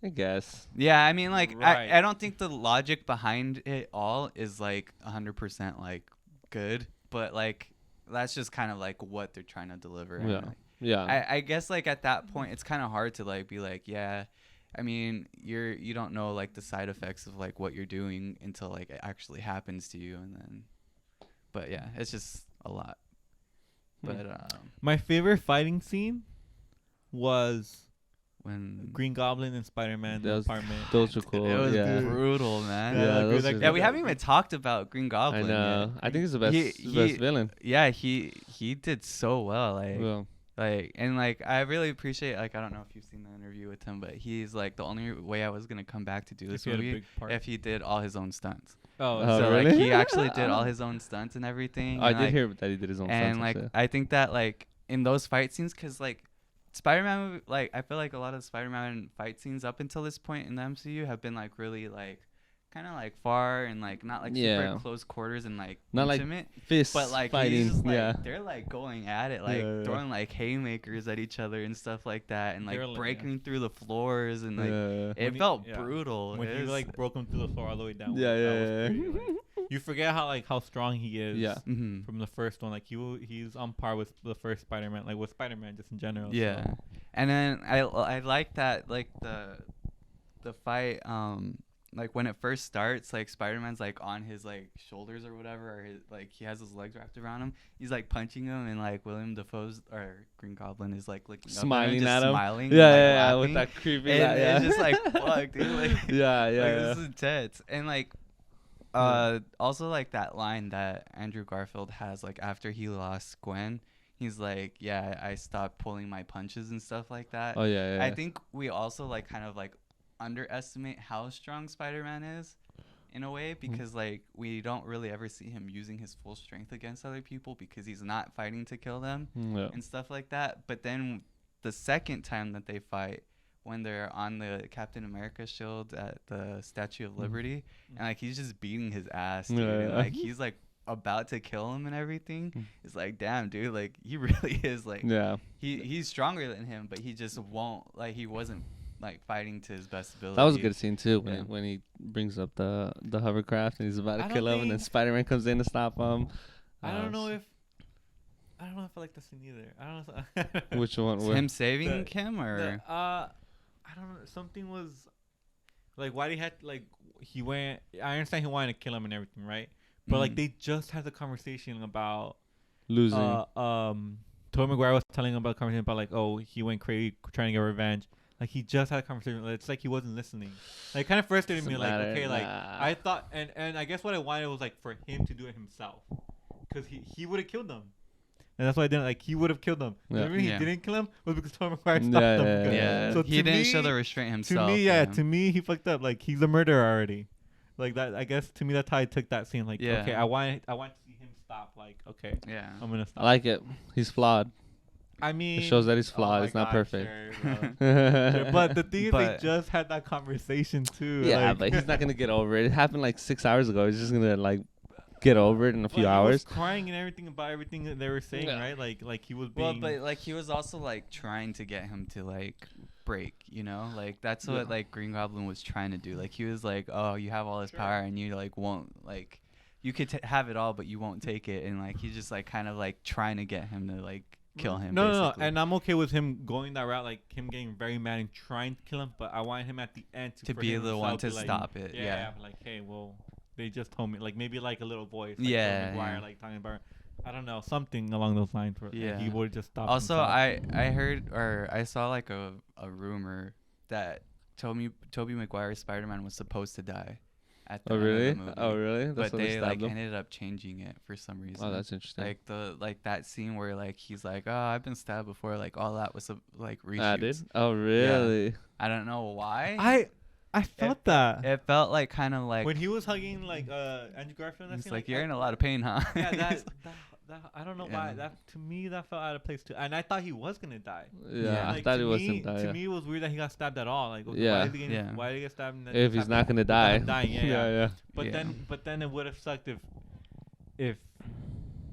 I guess. Yeah, I mean like Right. I don't think the logic behind it all is like 100% like good, but like that's just kind of like what they're trying to deliver. and, Yeah. like, Yeah. I guess like at that point it's kind of hard to like be like, yeah, I mean you don't know like the side effects of like what you're doing until like it actually happens to you, and then but yeah, it's just a lot. But my favorite fighting scene was when Green Goblin and Spider-Man Those- apartment. Those were cool. it was yeah. brutal, man. Yeah, Yeah, like, those like, are- Yeah, we haven't even talked about Green I Goblin know. I think he's the best, He- best he- villain. yet. Yeah, he did so well. Well, Like I really appreciate, like, I don't know if you've seen the interview with him, but he's like, the only way I was gonna come back to do If this he had a movie big part. if he did all his own stunts. Oh, Oh, So really? like he actually did all his own stunts and everything. I and, did like, hear that he did his own and stunts. like I think that like in those fight scenes, cause like Spider-Man, like I feel like a lot of Spider-Man fight scenes up until this point in the MCU have been like really like kind of like far and like not like Yeah. super close quarters and like Not, like, intimate. fists But like fighting. he's just, like, yeah. they're like going at it, like Yeah. throwing like haymakers at each other and stuff like that, and like They're, like, breaking through the floors and like yeah. it When he- felt yeah. brutal. when It he was- like broke him through the floor all the way down. Yeah, that was yeah, pretty, like- you forget how strong he is. Yeah. Mhm. From the first one, like he's on par with the first Spider-Man, like with Spider-Man just in general. Yeah, so. and then I like that like the fight like when it first starts, like Spider-Man's like on his like shoulders or whatever, or his, like he has his legs wrapped around him. He's like punching him, and like William Dafoe's or Green Goblin is like looking up Smiling just at him. smiling, Yeah, and, like, yeah, with laughing. that creepy. And yeah. it's just like fuck, dude. Like, yeah, like, yeah. this is intense. And like also like that line that Andrew Garfield has like after he lost Gwen, he's like, yeah, I stopped pulling my punches and stuff like that. Oh yeah, yeah. I think we also like kind of like underestimate how strong Spider-Man is in a way, because like we don't really ever see him using his full strength against other people because he's not fighting to kill them Yeah. and stuff like that. But then the second time that they fight, when they're on the Captain America shield at the Statue of Liberty, and like he's just beating his ass, dude, and Yeah. like he's like about to kill him and everything. Mm. It's like, damn, dude, like he really is like Yeah. he's stronger than him, but he just won't, like he wasn't like fighting to his best ability. That was a good scene too when Yeah. when he brings up the hovercraft and he's about I to don't kill him, and then think- Spider-Man comes in to stop him. I don't know s- if I like the scene either. I don't know. which one. It's where- him saving The- him, or I don't know. Something was like why he had like he went. I understand he wanted to kill him and everything, right? But like Mhm. they just had the conversation about losing. Tobey Maguire was telling him about the conversation about like, oh, he went crazy trying to get revenge. Like he just had a conversation. It's like he wasn't listening. Like kind of frustrated me. Doesn't Like matter, okay, like nah. I thought, and I guess what I wanted was like for him to do it himself, because he would have killed them. And that's why I didn't like. He would have killed them. Yeah. The reason Yeah. he didn't kill him was because Tobey Maguire stopped Yeah, them. yeah, because- yeah, So he to didn't show me- the restraint To himself. me, yeah, man. to me, he fucked up. Like he's a murderer already. Like that. I guess to me, that's how I took that scene. Like, Yeah. okay, I want to see him stop. Like, okay, Yeah. I'm gonna I stop. like it. He's flawed. I mean, It shows that he's oh flawed. my It's not God, perfect. sure, bro. Sure, but the thing is, they But- just had that conversation too. Yeah, like, but he's not gonna get over it. It happened like 6 hours ago. He's just gonna like get over it in a But few he hours. was crying and everything about everything that they were saying, Yeah. right? Like he was Well, being. but like he was also like trying to get him to like break, you know, like that's what Yeah. like Green Goblin was trying to do. Like he was like, oh, you have all this Sure. power and you like won't like, you could have it all, but you won't take it, and like he's just like kind of like trying to get him to like kill him. No, basically. and I'm okay with him going that route, like him getting very mad and trying to kill him. But I want him at the end to for be him the one himself to like, stop it. Yeah, Yeah. but like, hey, well, they just told me, like maybe like a little voice, like Yeah, Tobey Maguire, yeah. like talking about, I don't know, something along those lines. Where Yeah. he would just stop. Also, himself. I heard or I saw like a rumor that Tobey Maguire's Spider-Man was supposed to die at the Oh end of really? the movie. Oh really? That's But when they like stabbed him? ended up changing it for some reason. Oh, that's interesting. like that scene where like he's like, oh, I've been stabbed before. Like all that was like reshoots. Added? Oh really? I don't know why. I felt that It felt like kind of like when he was hugging like Andrew Garfield. it's like you're in a lot of pain, huh? Yeah, that I don't know why Yeah. that to me that felt out of place too, and I thought he was gonna die. Yeah, Yeah. I Like, thought to he me, wasn't die. To Yeah. me, it was weird that he got stabbed at all. Like, okay, Yeah. why did he get, Yeah. why did he get stabbed? And then If just he's not happen- gonna without die. him dying, yeah. yeah. But Yeah. then it would have sucked if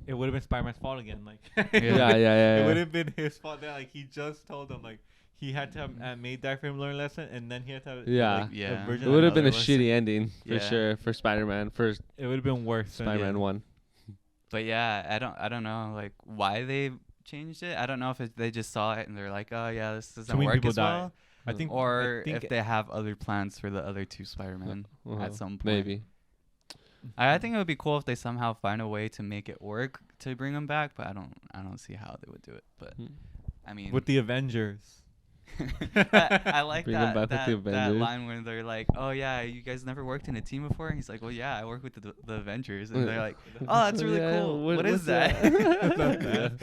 it would have been Spider-Man's fault again. Like, Yeah, yeah. it would have been his fault. That like he just told him like he had to have made that for him learn a lesson, and then he had to have, Yeah. like, a Yeah. version It of would have been a another shitty ending for Yeah. sure for Spider-Man. For lesson. It would have been worse. than- Spider-Man yeah. 1. But yeah, I don't know like why they changed it. I don't know if they just saw it and they're like, oh yeah, this doesn't Too many work people as died. well. I think, Or I think if they have other plans for the other two Spider-Man Uh-huh. at some point. Maybe. I think it would be cool if they somehow find a way to make it work to bring him back, but I don't see how they would do it. But Hmm. I mean, with the Avengers. I like Bring 'em back with the that Avengers. line where they're like, "Oh yeah, you guys never worked in a team before?" And he's like, "Well, yeah, I work with the Avengers." And they're like, "Oh, that's really Yeah, cool. what- What is what's that?"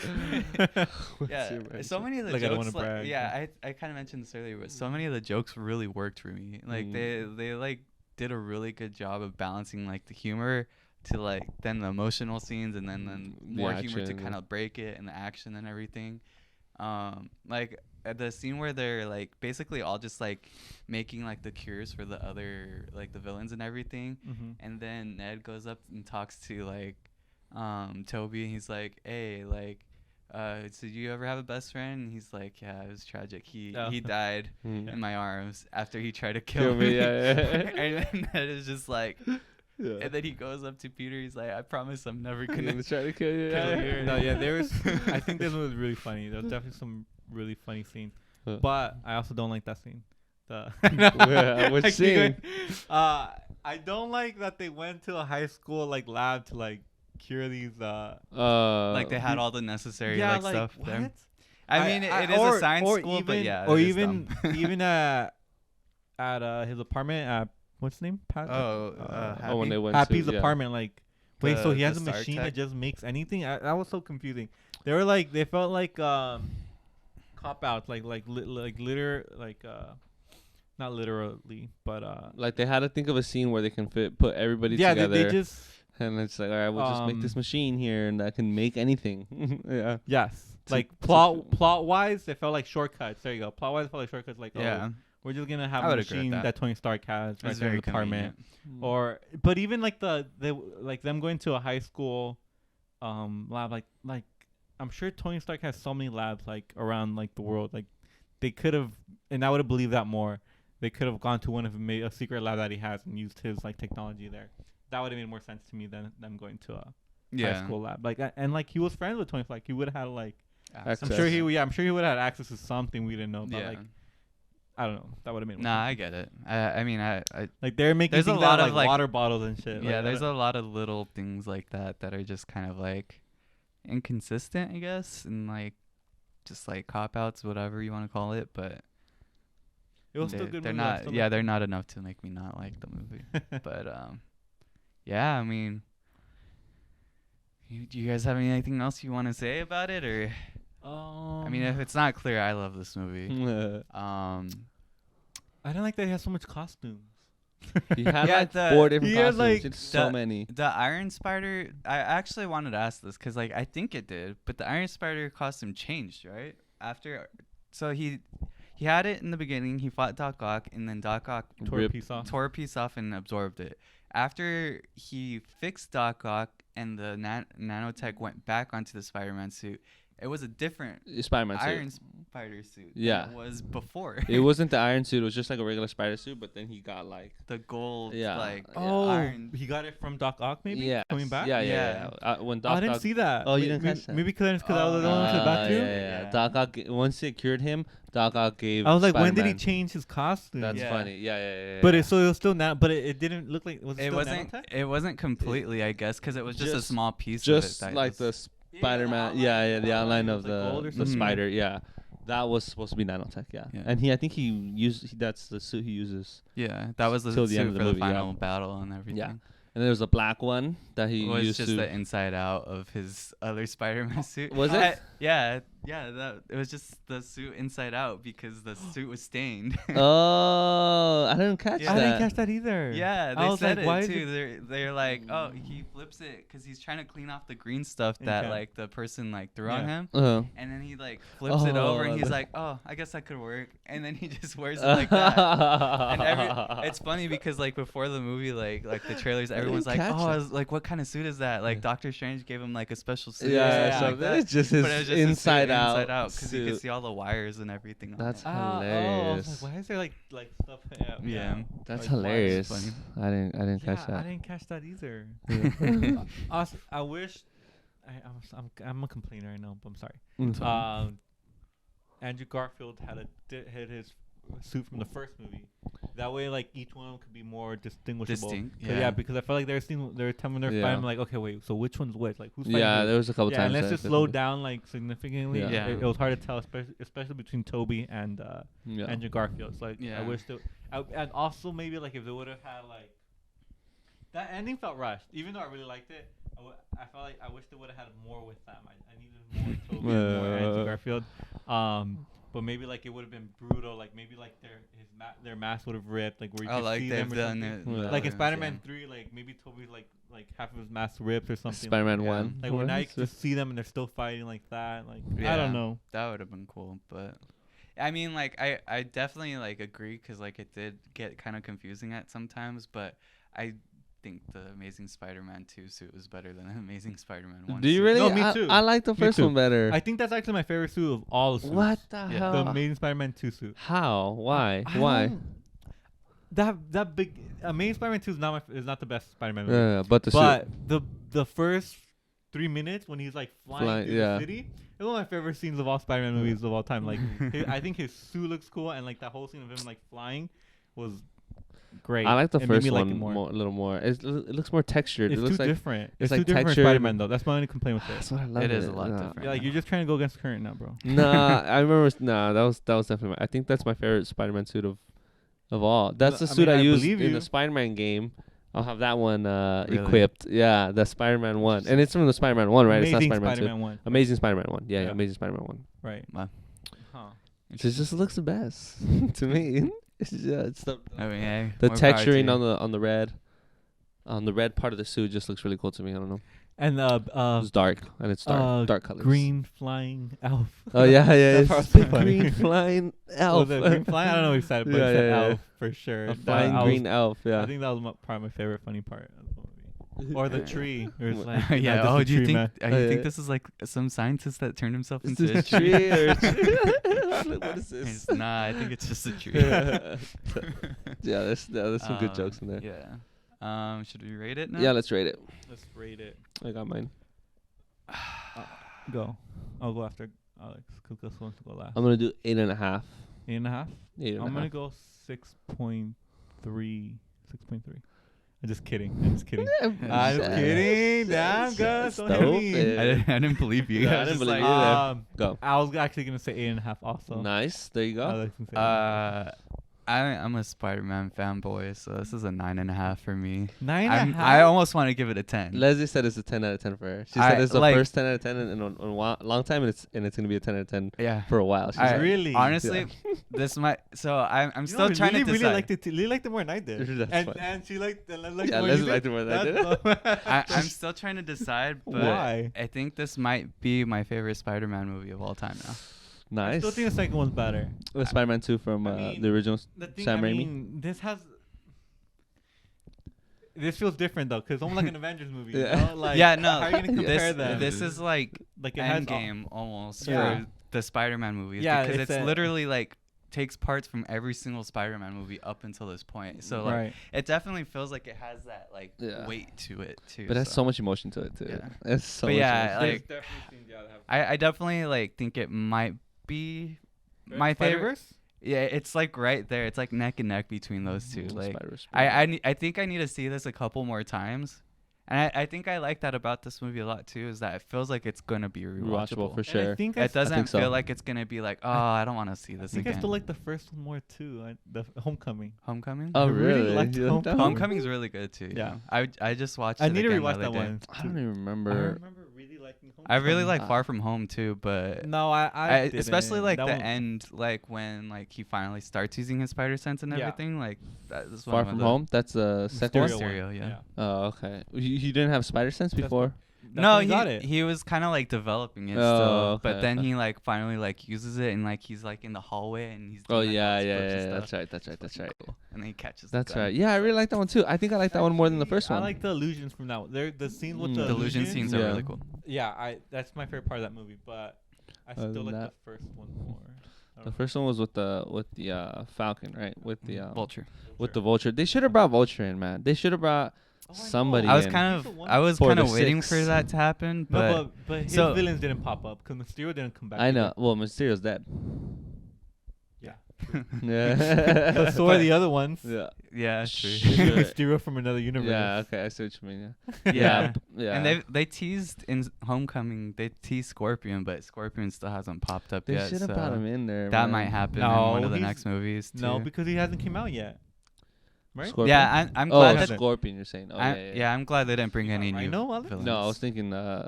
What's Yeah, your branch? so many of the Like, I don't jokes, wanna brag, yeah, I kind of mentioned this earlier, but so many of the jokes really worked for me. Like they like did a really good job of balancing like the humor to like then the emotional scenes and then The more humor to action, kind yeah. of break it and the action and everything. Like at the scene where they're like basically all just like making like the cures for the other like the villains and everything, Mm-hmm. and then Ned goes up and talks to like Toby, and he's like, "Hey, like so you ever have a best friend?" And he's like, "Yeah, it was tragic. He Oh. died Mm. in my arms after he tried to Kill kill me, me." yeah, yeah. And then Ned is just like, Yeah. and then he goes up to Peter, he's like, "I promise I'm never Gonna gonna try to kill you. kill Yeah, you." No, yeah, there was. I think this one was really funny. There was definitely some really funny scenes, Huh. but I also don't like that scene. The Yeah, which I keep scene? going. I don't like that they went to a high school like lab to like cure these. Like they had all the necessary yeah, like stuff what? there. I mean, it is or- a science or school, but even- yeah, or it is even dumb. even at his apartment at what's his name? Pat. Oh, when they went Happy's to, yeah. apartment. Like, wait, so he The has a Stark machine tech? that just makes anything? That was so confusing. They were like, they felt like cop outs, like not literally, but Like they had to think of a scene where they can put everybody yeah, together. they just and it's like, all right, we'll just make this machine here and that can make anything. Yeah. yes, To- like to- plot wise, they felt like shortcuts. There you go. Plot wise, felt like shortcuts. Like, Yeah, oh, we're just gonna have I a would agree with machine that. that Tony Stark has right it's there in very the apartment. convenient. Or but even like like them going to a high school lab, like I'm sure Tony Stark has so many labs like around like the world. Like they could have, and I would have believed that more. They could have gone to one of a secret lab that he has and used his like technology there. That would have made more sense to me than them going to a high Yeah, school lab. Like and like he was friends with Tony Stark. He would have had like Access. I'm sure he would have had access to something we didn't know. But Yeah. like I don't know. That would have made more Nah, sense. I get it. I mean, I Like they're making There's a things lot out of, of like- water bottles and shit. yeah, Like, there's a lot of little things like that that are just kind of like inconsistent, I guess, and like just like cop outs, whatever you want to call it. But it was still a good. they're movie. I not. still Yeah, liked they're not enough to make me not like the movie. But yeah, I mean, do you guys have anything else you want to say about it, or I mean, if it's not clear, I love this movie. I don't like that he has so much costumes. He had Yeah, like the- 4 different he had, costumes. like, It's so the- many. The Iron Spider, I actually wanted to ask this because, like, I think it did, but the Iron Spider costume changed, right? After, so he had it in the beginning. He fought Doc Ock, and then Doc Ock Tore a Rip. piece off. tore a piece off and absorbed it. After he fixed Doc Ock and the nanotech went back onto the Spider-Man suit, it was a different Spider-Man Iron suit. Spider suit. Yeah. than it was before. It wasn't the iron suit. It was just like a regular spider suit, but then he got like the gold, Yeah. like Oh, iron. he got it from Doc Ock, maybe. yeah, Coming back. Yeah, Yeah. when Oh, Doc I didn't Ock, see that. Oh, you May- didn't may- catch that? Maybe because I was the one to the back yeah, too. yeah. Yeah. Doc Ock once it cured him, Doc Ock gave. I was like, when did he Spider-Man- change his costume? That's Yeah. funny. Yeah. But it was still not. But it didn't look like was it It still wasn't. nanotech? It wasn't completely, I guess, because it was just a Just- small piece just of it. that like was- the Spider-Man. Yeah, the outline of was, like, gold or the something. spider. Yeah, that was supposed to be nanotech. Yeah, Yeah. and I think he used. That's the suit he uses. Yeah, that was the till the suit end of the for movie, the yeah. final battle and everything. Yeah. And there was a black one that he It was used just to. the inside out of his other Spider-Man suit. Was it? Yeah. It was just the suit inside out because the suit was stained. Oh, I didn't catch Yeah. I that. didn't catch that either. Yeah, I they was said like, why it is too. They're like, oh, he flips it because he's trying to clean off the green stuff that Okay. like the person like threw on Yeah. him, Uh-huh. and then he like flips it over and he's Oh, like, oh, I guess that could work, and then he just wears it like that. And it's funny because like before the movie, like the trailers, everyone's like, catch oh, that. I was like, what kind of suit is that? Like Doctor Strange gave him like a special suit. or Yeah, something so like it's just his But it was just his suit inside out because you could suit. see all the wires and everything. on That's it. Oh, I was hilarious. like, why is there like stuff? Yeah. That's like, wires? hilarious. funny. I didn't Yeah, catch I that. didn't catch that either. Yeah. I wish. I'm a complainer. I know, but I'm sorry. Mm. Andrew Garfield had hit his suit from the first movie. That way, like each one of them could be more distinguishable. Distinct. 'Cause, yeah, because I felt like there were times when they're Yeah. fighting, I'm like, okay, wait, so which one's which? Like who's fighting Yeah, who? there was a couple Yeah, times. unless that it slowed definitely- down like significantly. Yeah. Yeah. It was hard to tell, especially between Toby and Yeah. Andrew Garfield. It's like Yeah. I wish and also maybe like if they would have had like that ending felt rushed. Even though I really liked it, I felt like I wish they would have had more with them. I needed more Toby and more Andrew Garfield. But maybe like it would have been brutal. Like maybe like their mask would have ripped. Like where you Oh, could like see they've them or done something. it. Yeah. Like in Yeah. Spider-Man 3, like maybe Toby's like half of his mask ripped or something. Spider-Man Yeah. 1. Like where now you can just see them and they're still fighting like that. Like I Yeah. don't know. That would have been cool, but I mean, like I definitely like agree because like it did get kind of confusing at sometimes, but I think the Amazing Spider-Man 2 suit was better than the Amazing Spider-Man 1. Do you suit. really? No, me I- too. I like the Me first too. one better. I think that's actually my favorite suit of all the suits. What the Yeah. The hell? Amazing Spider-Man 2 suit. How? Why? I Why? don't- That big Amazing Spider-Man 2 is not the best Spider-Man movie. Yeah, but the But suit. the first 3 minutes when he's like flying through yeah. the city, it's one of my favorite scenes of all Spider-Man movies of all time. Like I think his suit looks cool, and like that whole scene of him like flying was great. I like the It made first me like one it more. a little more. It looks more textured. It's it looks too like different. it's It's like too different for textured. Spider-Man though. That's my only complaint with that's it. what I love. It with is a lot Nah. different. Yeah, like you're just trying to go against the current now, bro. Nah, I remember. Nah, that was definitely. I think that's my favorite Spider-Man suit of all. That's the I suit mean, I I used believe in you. the Spider-Man game. I'll have that one Really? equipped. Yeah, the Spider-Man one, and it's from the Spider-Man one, right? Amazing it's not Spider-Man, Spider-Man 1. 2. Amazing Spider-Man one. Yeah, Yeah. Amazing Spider-Man one. Right. Wow. Huh. It just looks the best to me. It's the I mean, hey, the more power to texturing you. on the red part of the suit just looks really cool to me. I don't know. And It's dark and it's dark colors. green flying elf. Oh yeah, That it's part's the funny. green flying elf. Was it green flying? I don't know what he said, but Yeah, he said yeah, yeah. elf for sure. A That- flying I was- green elf. I Yeah. think that was probably my favorite funny part of the movie. Or the tree. Where it's like, Yeah. not just Oh, a do you tree, think? man. You Yeah. think this is like some scientist that turned himself Is into a this a tree or a tree? What is It's- this? Nah, I think it's just a tree. Yeah, there's some good Um, jokes in there. Yeah. Should we rate it now? Yeah, let's rate it. Let's rate it. I got mine. Go. I'll go after Alex because Gus wants to go last. I'm gonna do 8.5. 8.5? 8.5. I'm gonna go 6.3. 6.3. I'm just kidding. I'm just kidding. I'm just kidding. Damn, Gus. Don't hit me. Stupid. I didn't believe you. Yeah, I was didn't just believe like, you either. Go. I was actually gonna say 8.5 also. Nice. There you go. Alex can say 8.5. I'm a Spider-Man fanboy, so this is a 9.5 for me. 9.5. I almost want to give it a 10. Leslie said it's a 10 out of 10 for her. She I- said it's the like- first 10 out of 10 in a long time, and it's gonna be a 10 out of 10 Yeah. for a while. She I- said. Really? Honestly, this might. So I'm You still know, trying Lily to decide. Really liked it more than I did. That's and fine. and she liked Yeah, more Leslie you liked did. it more than I That's- I'm still trying to decide, but Why? I think this might be my favorite Spider-Man movie of all time now. I Nice. still think the second one's better. The Spider-Man 2 from I mean, the original. The thing, Sam I Raimi? mean, this feels different though, cause it's almost like an Avengers movie. You Yeah. know? Like, Yeah, no. How are you gonna compare This them? this is like like it has all- Endgame almost Yeah. for the Spider-Man movies. Yeah, because it's it's a- literally like takes parts from every single Spider-Man movie up until this point. So like right. it definitely feels like it has that like Yeah. weight to it too. But it has so much emotion to it too. Yeah. It's so But much yeah, emotion. like I definitely like think it might be my favorite. Spider-Verse? Yeah, it's like right there. It's like neck and neck between those two. Like Spider-Verse. I think I need to see this a couple more times. And I think I like that about this movie a lot too, is that it feels like it's gonna be rewatchable. for And sure. I think It doesn't think so. feel like it's gonna be like, oh, I don't want to see I this think I again. still like the first one more too. The Homecoming. Homecoming. Oh I really really? liked You like that Homecoming. one? Homecoming's really good too. Yeah. I just watched. I it need to again rewatch the that other day. one. I don't even I remember. remember really liking Homecoming. I really like Ah. Far From Home too, but No, I didn't. especially like That the one- end, like when like he finally starts using his spider sense and Yeah. everything. Like that is one Far of From the- Home. That's the second one. Mysterio, yeah. Oh okay. You didn't have Spider Sense That's before? That's No, when got it. he was kind of like developing it Oh, still, but okay, then okay. he like finally like uses it and like he's like in the hallway and he's. Oh doing, like, all yeah, his yeah, flips and yeah. stuff. That's right. That's right. It's That's fucking right. cool. And then he catches. the That's gun. right. Yeah, I really like that one too. I think I like that one more than the first one. I like the illusions from that one. The scenes with the The illusion scenes are Yeah. really cool. Yeah, that's my favorite part of that movie. But I Other still than like that- the first one more. The first one was with the Falcon, right? With the Vulture. with the Vulture. They should have brought Vulture in, man. They should have brought somebody I was in. kind He's of the one I was for kind the of waiting for 6. that to happen, but but his so- villains didn't pop up because Mysterio didn't come back. I know. either. Well, Mysterio's dead. Yeah. Yeah. But so are the other ones. Yeah. Yeah, true. Sure. Mysterio from another universe. Yeah. Okay, I see what you mean. Yeah. Yeah. Yeah. And they teased in Homecoming, they teased Scorpion, but Scorpion still hasn't popped up They yet. should have So brought him in there. that man. might happen No, in one of the he's- next movies too. No, because he hasn't come out yet. Right? Scorpion? Yeah, I'm Oh, glad that. Scorpion. You're saying? Oh, yeah. I'm glad they didn't bring You got any new Rhino, Alex? villains. No, I was thinking Oh,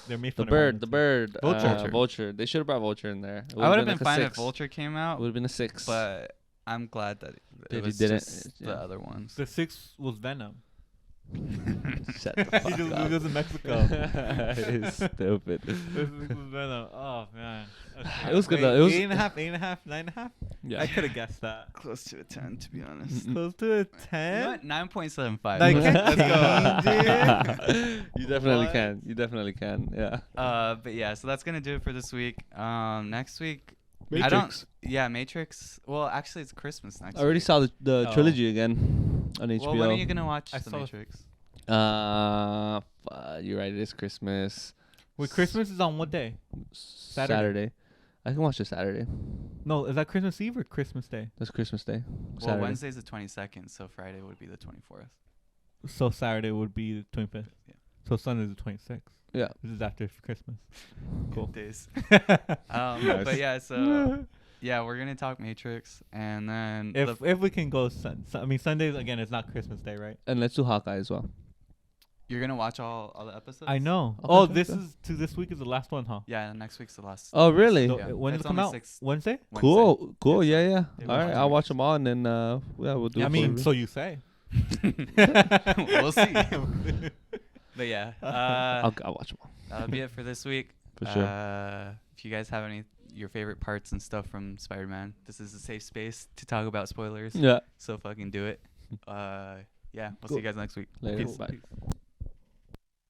they're made the fun of bird, Rhino, too. Vulture. Vulture. They should have brought Vulture in there. I would have been fine if Vulture came Would out, have been a 6. but I'm glad that That he it was didn't, just yeah. the other ones. The 6 was Venom. Shut the fuck He just up. lives in Mexico. It's stupid. The 6 was Venom. Oh man. It was good Wait, though. It was 8.5, 8.5, 9.5. yeah. I could have guessed that. Close to a 10, to be honest. Mm. Close to a You know 10. what? 9.75. Like, Let's go. You definitely What? can. You definitely can. Yeah. But yeah, so that's gonna do it for this week. Next week, I Matrix. don't. Yeah, Matrix. Well, actually, it's Christmas next. I already week. saw the Oh. trilogy again on HBO. Well, when are you gonna watch I the saw- Matrix? You're right. It is Christmas. Wait, Christmas is on what day? Saturday. I can watch it Saturday. No, is that Christmas Eve or Christmas Day? That's Christmas Day. Well, Saturday. Wednesday's the 22nd, so Friday would be the 24th. So Saturday would be the 25th. Yeah. So Sunday's the 26th. Yeah. This is after Christmas. Cool. Good days. Nice. But yeah, so yeah, we're gonna talk Matrix, and then if we can go I mean Sundays again, it's not Christmas Day, right? And let's do Hawkeye as well. you're gonna watch all the episodes. I know. Okay, Oh, okay, this week is the last one, huh? Yeah, next week's the last. Oh, really? So, Yeah. when does It's it come only out? 6 Wednesday? Cool. Cool. Yeah, Yeah, yeah. they All watch right. it I'll on watch them all, and then yeah, we'll do. I a mean, full so you say. We'll see. But yeah, I'll watch them all that'll be it for this week. for sure. If you guys have your favorite parts and stuff from Spider-Man, this is a safe space to talk about spoilers. Yeah. So fucking do it. Yeah, we'll see you guys next week. Later. Peace. Bye.